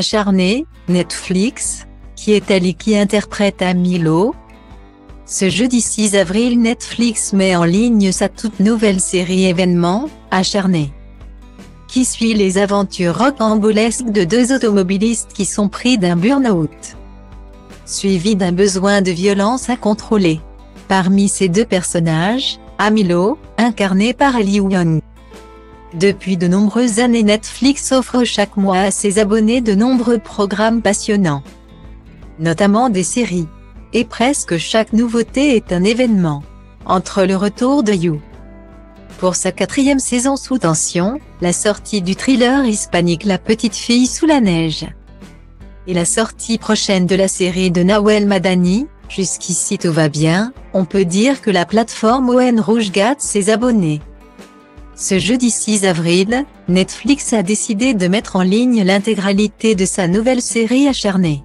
Acharné, Netflix, qui est Ali qui interprète Milo? Ce jeudi 6 avril, Netflix met en ligne sa toute nouvelle série événement, Acharné, qui suit les aventures rocambolesques de deux automobilistes qui sont pris d'un burn-out, suivi d'un besoin de violence incontrôlé. Parmi ces deux personnages, Milo, incarné par Ali Wong. Depuis de nombreuses années, Netflix offre chaque mois à ses abonnés de nombreux programmes passionnants, notamment des séries. Et presque chaque nouveauté est un événement. Entre le retour de You pour sa 4e saison sous tension, la sortie du thriller hispanique La Petite Fille sous la neige, et la sortie prochaine de la série de Nawel Madani, Jusqu'ici tout va bien, on peut dire que la plateforme ON Rouge gâte ses abonnés. Ce jeudi 6 avril, Netflix a décidé de mettre en ligne l'intégralité de sa nouvelle série Acharné.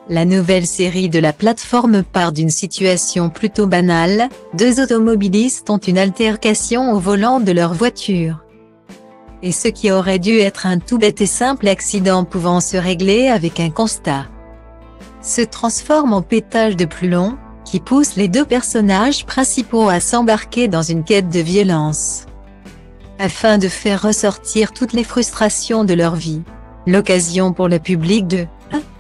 La nouvelle série de la plateforme part d'une situation plutôt banale, deux automobilistes ont une altercation au volant de leur voiture. Et ce qui aurait dû être un tout bête et simple accident pouvant se régler avec un constat, se transforme en pétage de plomb, qui pousse les deux personnages principaux à s'embarquer dans une quête de violence, afin de faire ressortir toutes les frustrations de leur vie. L'occasion pour le public de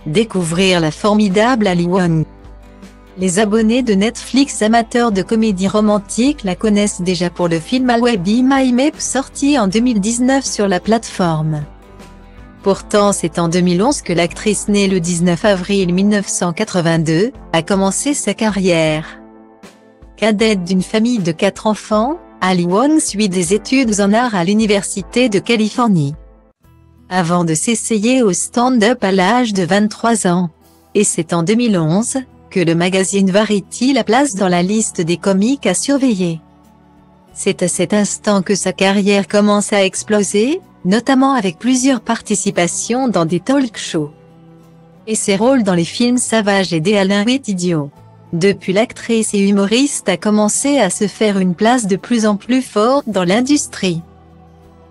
découvrir la formidable Ali Wong. Les abonnés de Netflix amateurs de comédie romantique la connaissent déjà pour le film I Will Be My Map sorti en 2019 sur la plateforme. Pourtant, c'est en 2011 que l'actrice née le 19 avril 1982 a commencé sa carrière. Cadette d'une famille de 4 enfants, Ali Wong suit des études en art à l'Université de Californie, avant de s'essayer au stand-up à l'âge de 23 ans. Et c'est en 2011 que le magazine Variety la place dans la liste des comiques à surveiller. C'est à cet instant que sa carrière commence à exploser, notamment avec plusieurs participations dans des talk-shows et ses rôles dans les films Savage et Des Alain est idiot. Depuis, l'actrice et humoriste a commencé à se faire une place de plus en plus forte dans l'industrie.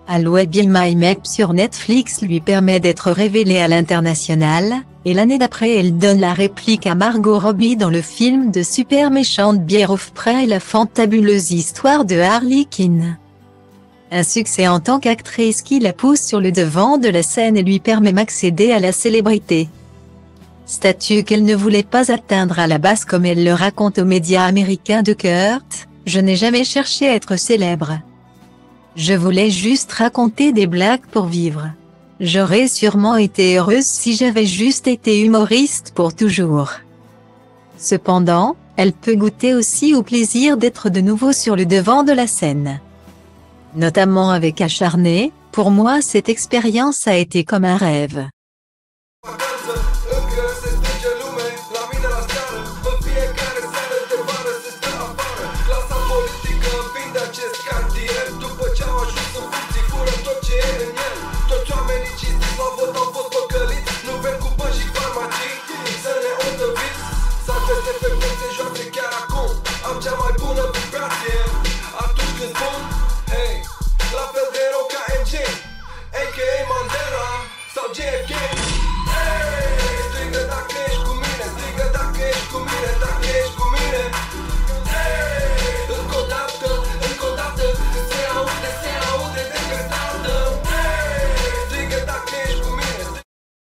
I Will Be My Map sur Netflix lui permet d'être révélée à l'international, et l'année d'après elle donne la réplique à Margot Robbie dans le film de super méchante Bière of Prey et la fantabuleuse histoire de Harley Quinn. Un succès en tant qu'actrice qui la pousse sur le devant de la scène et lui permet d'accéder à la célébrité. Statut qu'elle ne voulait pas atteindre à la base, comme elle le raconte aux médias américains de Kurt, « Je n'ai jamais cherché à être célèbre. Je voulais juste raconter des blagues pour vivre. J'aurais sûrement été heureuse si j'avais juste été humoriste pour toujours. » Cependant, elle peut goûter aussi au plaisir d'être de nouveau sur le devant de la scène. Notamment avec Acharné, pour moi cette expérience a été comme un rêve. Am cea mai bună vibrație atunci când spun, hey, la fel de rău ca MJ, a.k.a. Mandela sau JFK.